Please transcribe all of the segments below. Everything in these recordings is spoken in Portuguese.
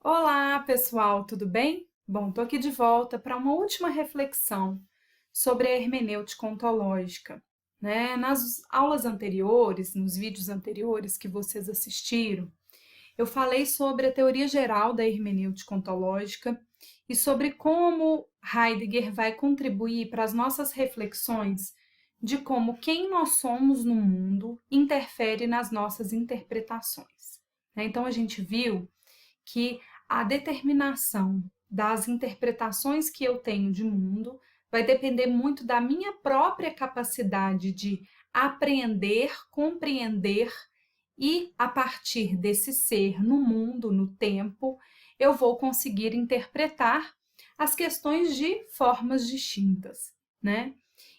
Olá, pessoal, tudo bem? Bom, estou aqui de volta para uma última reflexão sobre a hermenêutica ontológica, né? Nas aulas anteriores, nos vídeos anteriores que vocês assistiram, eu falei sobre a teoria geral da hermenêutica ontológica e sobre como Heidegger vai contribuir para as nossas reflexões de como quem nós somos no mundo interfere nas nossas interpretações, né? Então, a gente viu que a determinação das interpretações que eu tenho de mundo vai depender muito da minha própria capacidade de aprender, compreender e, a partir desse ser no mundo, no tempo, eu vou conseguir interpretar as questões de formas distintas, né?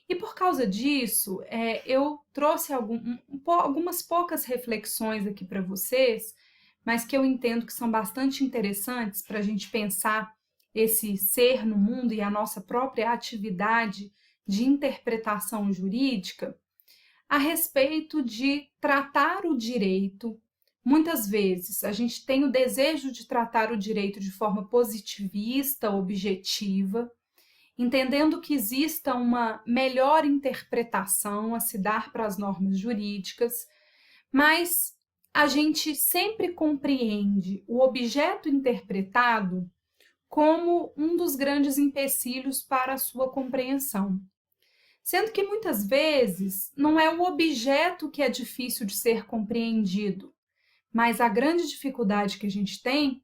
E por causa disso, eu trouxe algumas poucas reflexões aqui para vocês, mas que eu entendo que são bastante interessantes para a gente pensar esse ser no mundo e a nossa própria atividade de interpretação jurídica a respeito de tratar o direito. Muitas vezes a gente tem o desejo de tratar o direito de forma positivista, objetiva, entendendo que exista uma melhor interpretação a se dar para as normas jurídicas, mas a gente sempre compreende o objeto interpretado como um dos grandes empecilhos para a sua compreensão. Sendo que muitas vezes não é o objeto que é difícil de ser compreendido, mas a grande dificuldade que a gente tem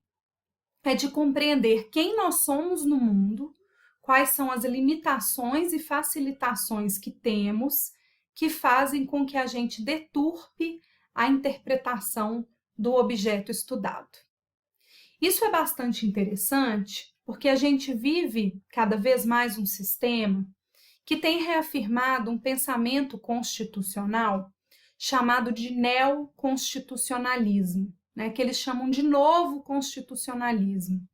é de compreender quem nós somos no mundo, quais são as limitações e facilitações que temos que fazem com que a gente deturpe a interpretação do objeto estudado. Isso é bastante interessante porque a gente vive cada vez mais um sistema que tem reafirmado um pensamento constitucional chamado de neoconstitucionalismo, né, que eles chamam de novo constitucionalismo,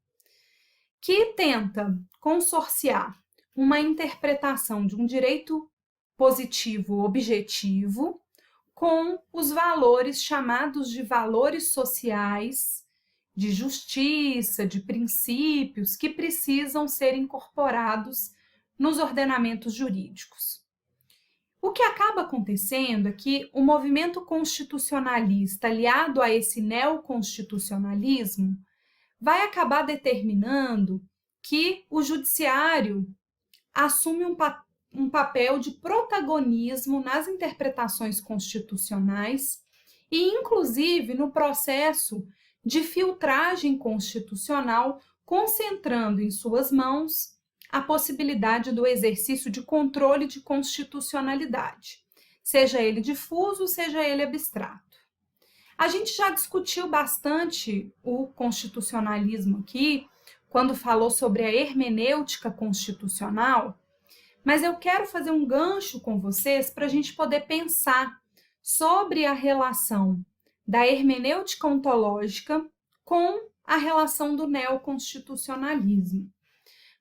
que tenta consorciar uma interpretação de um direito positivo objetivo com os valores chamados de valores sociais, de justiça, de princípios que precisam ser incorporados nos ordenamentos jurídicos. O que acaba acontecendo é que o movimento constitucionalista, aliado a esse neoconstitucionalismo, vai acabar determinando que o judiciário assume um papel de protagonismo nas interpretações constitucionais e, inclusive, no processo de filtragem constitucional, concentrando em suas mãos a possibilidade do exercício de controle de constitucionalidade, seja ele difuso, seja ele abstrato. A gente já discutiu bastante o constitucionalismo aqui, quando falou sobre a hermenêutica constitucional, mas eu quero fazer um gancho com vocês para a gente poder pensar sobre a relação da hermenêutica ontológica com a relação do neoconstitucionalismo.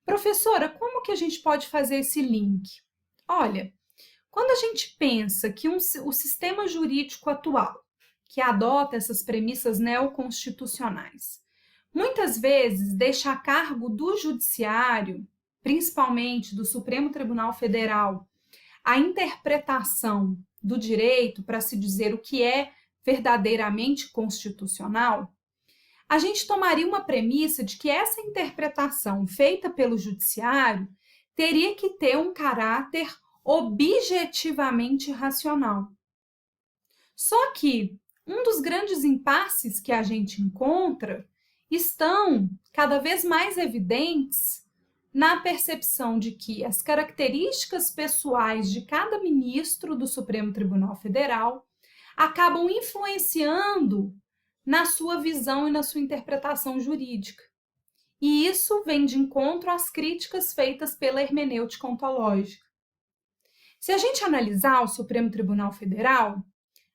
Professora, como que a gente pode fazer esse link? Olha, quando a gente pensa que o sistema jurídico atual, que adota essas premissas neoconstitucionais, muitas vezes deixa a cargo do judiciário, principalmente do Supremo Tribunal Federal, a interpretação do direito para se dizer o que é verdadeiramente constitucional, a gente tomaria uma premissa de que essa interpretação feita pelo judiciário teria que ter um caráter objetivamente racional. Só que um dos grandes impasses que a gente encontra estão cada vez mais evidentes na percepção de que as características pessoais de cada ministro do Supremo Tribunal Federal acabam influenciando na sua visão e na sua interpretação jurídica. E isso vem de encontro às críticas feitas pela hermenêutica ontológica. Se a gente analisar o Supremo Tribunal Federal,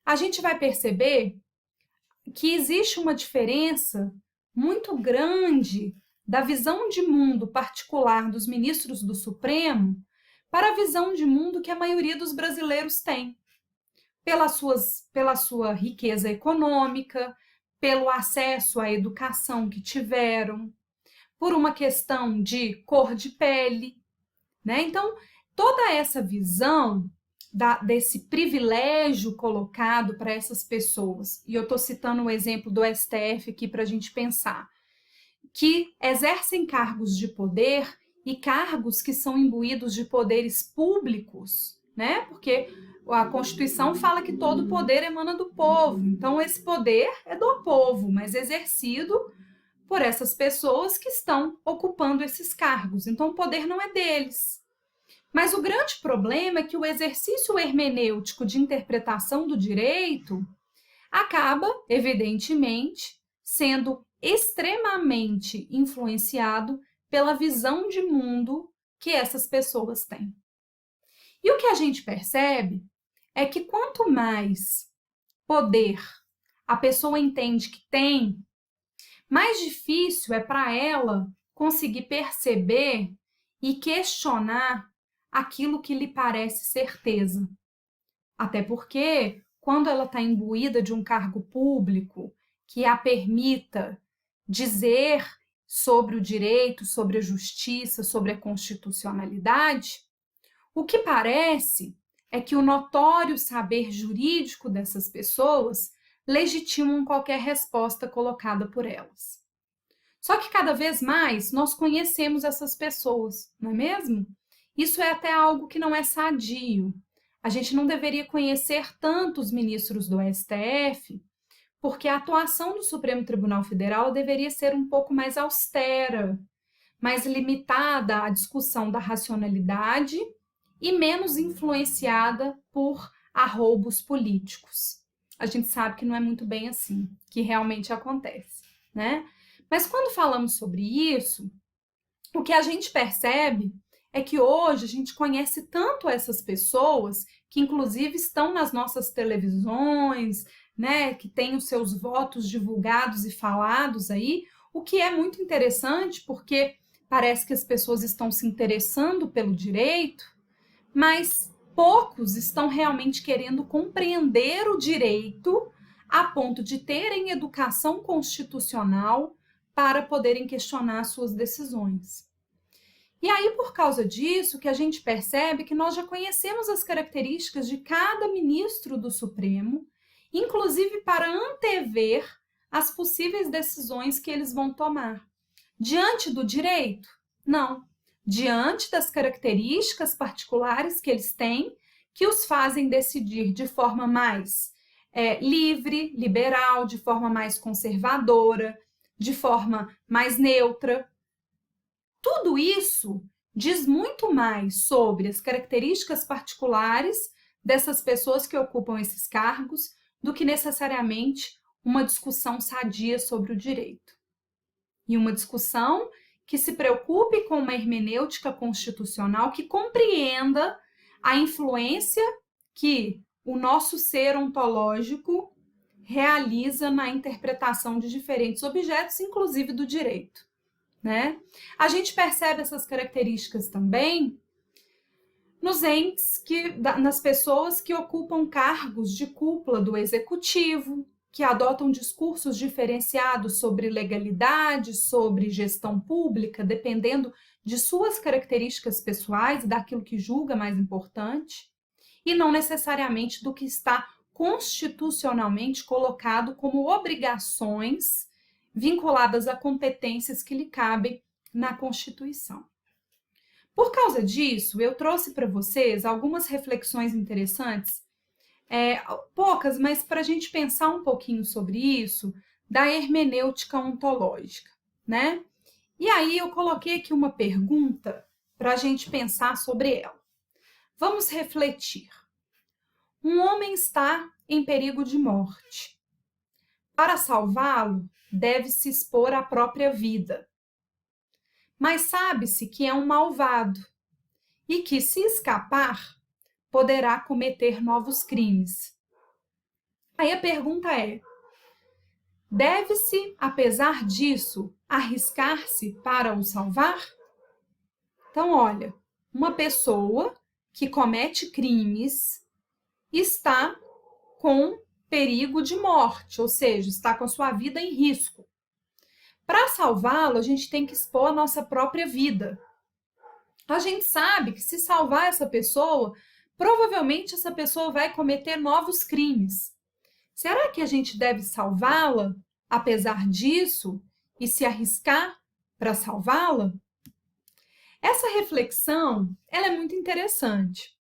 a gente vai perceber que existe uma diferença muito grande da visão de mundo particular dos ministros do Supremo para a visão de mundo que a maioria dos brasileiros tem, pela sua riqueza econômica, pelo acesso à educação que tiveram, por uma questão de cor de pele, né? Então, toda essa visão desse privilégio colocado para essas pessoas, e eu estou citando o exemplo do STF aqui para a gente pensar, que exercem cargos de poder e cargos que são imbuídos de poderes públicos, né? Porque a Constituição fala que todo poder emana do povo, então esse poder é do povo, mas exercido por essas pessoas que estão ocupando esses cargos. Então, o poder não é deles. Mas o grande problema é que o exercício hermenêutico de interpretação do direito acaba, evidentemente, sendo extremamente influenciado pela visão de mundo que essas pessoas têm. E o que a gente percebe é que quanto mais poder a pessoa entende que tem, mais difícil é para ela conseguir perceber e questionar aquilo que lhe parece certeza. Até porque, quando ela está imbuída de um cargo público que a permita dizer sobre o direito, sobre a justiça, sobre a constitucionalidade, o que parece é que o notório saber jurídico dessas pessoas legitimam qualquer resposta colocada por elas. Só que cada vez mais nós conhecemos essas pessoas, não é mesmo? Isso é até algo que não é sadio. A gente não deveria conhecer tanto os ministros do STF, porque a atuação do Supremo Tribunal Federal deveria ser um pouco mais austera, mais limitada à discussão da racionalidade e menos influenciada por arroubos políticos. A gente sabe que não é muito bem assim, que realmente acontece, né? Mas quando falamos sobre isso, o que a gente percebe é que hoje a gente conhece tanto essas pessoas que inclusive estão nas nossas televisões, né, que têm os seus votos divulgados e falados aí, o que é muito interessante porque parece que as pessoas estão se interessando pelo direito, mas poucos estão realmente querendo compreender o direito a ponto de terem educação constitucional para poderem questionar suas decisões. E aí, por causa disso, que a gente percebe que nós já conhecemos as características de cada ministro do Supremo, inclusive para antever as possíveis decisões que eles vão tomar. Diante do direito? Não. Diante das características particulares que eles têm, que os fazem decidir de forma mais livre, liberal, de forma mais conservadora, de forma mais neutra. Tudo isso diz muito mais sobre as características particulares dessas pessoas que ocupam esses cargos do que necessariamente uma discussão sadia sobre o direito. E uma discussão que se preocupe com uma hermenêutica constitucional que compreenda a influência que o nosso ser ontológico realiza na interpretação de diferentes objetos, inclusive do direito, né? A gente percebe essas características também nos entes nas pessoas que ocupam cargos de cúpula do executivo, que adotam discursos diferenciados sobre legalidade, sobre gestão pública, dependendo de suas características pessoais e daquilo que julga mais importante, e não necessariamente do que está constitucionalmente colocado como obrigações vinculadas a competências que lhe cabem na Constituição. Por causa disso, eu trouxe para vocês algumas reflexões interessantes, poucas, mas para a gente pensar um pouquinho sobre isso, da hermenêutica ontológica, né? E aí eu coloquei aqui uma pergunta para a gente pensar sobre ela. Vamos refletir. Um homem está em perigo de morte. Para salvá-lo, deve-se expor à própria vida. Mas sabe-se que é um malvado e que, se escapar, poderá cometer novos crimes. Aí a pergunta é: deve-se, apesar disso, arriscar-se para o salvar? Então, olha, uma pessoa que comete crimes está com perigo de morte, ou seja, está com a sua vida em risco. Para salvá-lo, a gente tem que expor a nossa própria vida. A gente sabe que se salvar essa pessoa, provavelmente essa pessoa vai cometer novos crimes. Será que a gente deve salvá-la, apesar disso, e se arriscar para salvá-la? Essa reflexão, ela é muito interessante,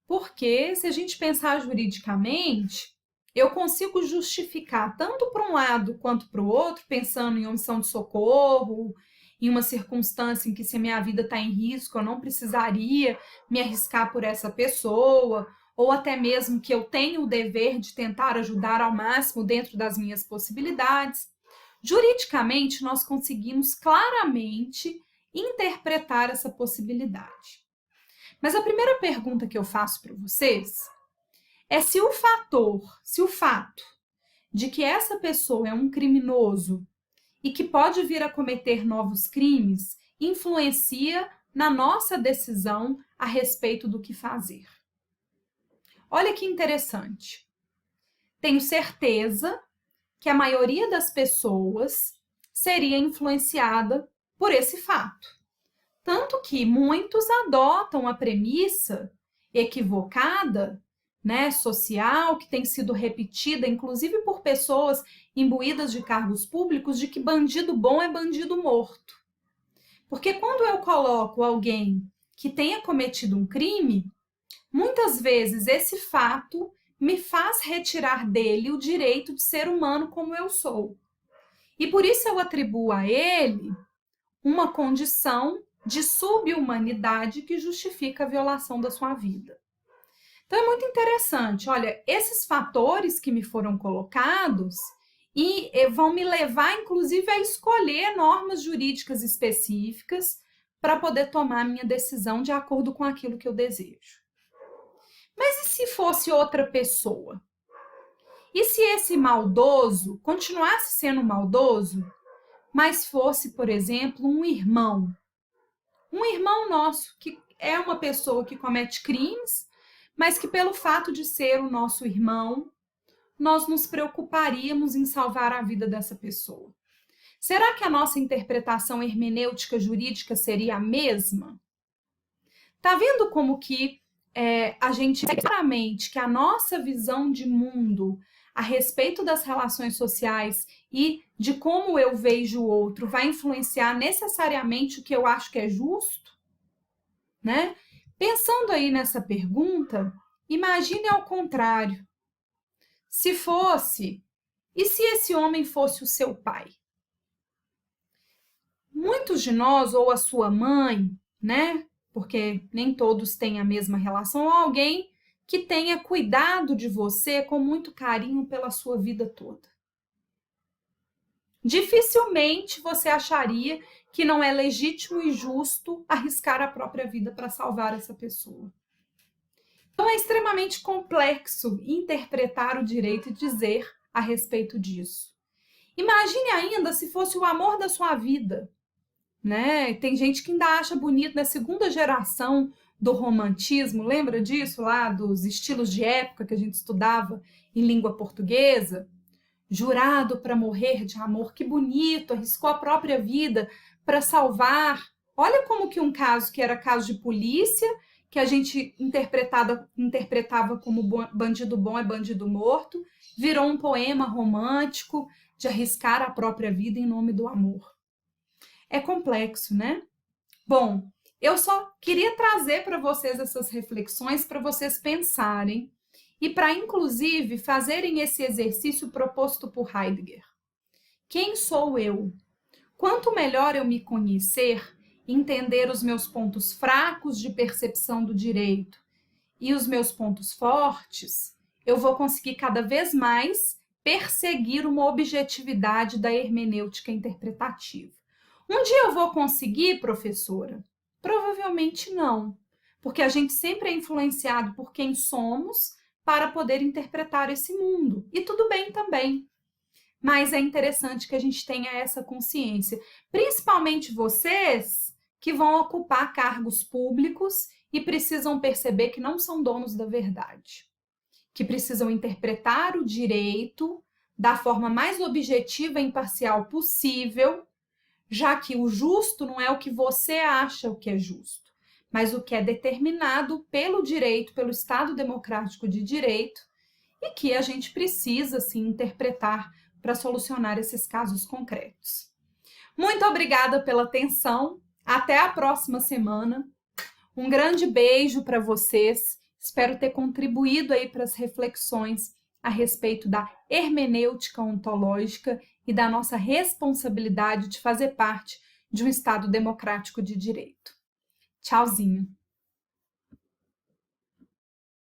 porque se a gente pensar juridicamente, eu consigo justificar tanto para um lado quanto para o outro, pensando em omissão de socorro, em uma circunstância em que se a minha vida está em risco, eu não precisaria me arriscar por essa pessoa, ou até mesmo que eu tenho o dever de tentar ajudar ao máximo dentro das minhas possibilidades. Juridicamente, nós conseguimos claramente interpretar essa possibilidade. Mas a primeira pergunta que eu faço para vocês é se o fato de que essa pessoa é um criminoso e que pode vir a cometer novos crimes influencia na nossa decisão a respeito do que fazer. Olha que interessante. Tenho certeza que a maioria das pessoas seria influenciada por esse fato. Tanto que muitos adotam a premissa equivocada, social, que tem sido repetida, inclusive por pessoas imbuídas de cargos públicos, de que bandido bom é bandido morto. Porque quando eu coloco alguém que tenha cometido um crime, muitas vezes esse fato me faz retirar dele o direito de ser humano como eu sou. E por isso eu atribuo a ele uma condição de subhumanidade que justifica a violação da sua vida. Então é muito interessante, olha, esses fatores que me foram colocados e vão me levar, inclusive, a escolher normas jurídicas específicas para poder tomar a minha decisão de acordo com aquilo que eu desejo. Mas e se fosse outra pessoa? E se esse maldoso continuasse sendo maldoso, mas fosse, por exemplo, um irmão nosso, que é uma pessoa que comete crimes, mas que pelo fato de ser o nosso irmão, nós nos preocuparíamos em salvar a vida dessa pessoa. Será que a nossa interpretação hermenêutica jurídica seria a mesma? Tá vendo como que a gente claramente que a nossa visão de mundo a respeito das relações sociais e de como eu vejo o outro vai influenciar necessariamente o que eu acho que é justo? Né? Pensando aí nessa pergunta, imagine ao contrário. Se fosse, e se esse homem fosse o seu pai? Muitos de nós, ou a sua mãe, porque nem todos têm a mesma relação, ou alguém que tenha cuidado de você com muito carinho pela sua vida toda. Dificilmente você acharia que não é legítimo e justo arriscar a própria vida para salvar essa pessoa. Então é extremamente complexo interpretar o direito e dizer a respeito disso. Imagine ainda se fosse o amor da sua vida. Tem gente que ainda acha bonito na segunda geração do romantismo, lembra disso lá, dos estilos de época que a gente estudava em língua portuguesa? Jurado para morrer de amor, que bonito, arriscou a própria vida para salvar. Olha como que um caso que era caso de polícia, que a gente interpretava como bandido bom é bandido morto, virou um poema romântico de arriscar a própria vida em nome do amor. É complexo, né? Bom, eu só queria trazer para vocês essas reflexões para vocês pensarem e para, inclusive, fazerem esse exercício proposto por Heidegger. Quem sou eu? Quanto melhor eu me conhecer, entender os meus pontos fracos de percepção do direito e os meus pontos fortes, eu vou conseguir cada vez mais perseguir uma objetividade da hermenêutica interpretativa. Um dia eu vou conseguir, professora? Provavelmente não, porque a gente sempre é influenciado por quem somos para poder interpretar esse mundo. E tudo bem também. Mas é interessante que a gente tenha essa consciência, principalmente vocês que vão ocupar cargos públicos e precisam perceber que não são donos da verdade. que precisam interpretar o direito da forma mais objetiva e imparcial possível, já que o justo não é o que você acha o que é justo, mas o que é determinado pelo direito, pelo Estado Democrático de Direito, e que a gente precisa, sim, interpretar para solucionar esses casos concretos. Muito obrigada pela atenção, até a próxima semana. Um grande beijo para vocês, espero ter contribuído aí para as reflexões a respeito da hermenêutica ontológica e da nossa responsabilidade de fazer parte de um Estado democrático de direito. Tchauzinho!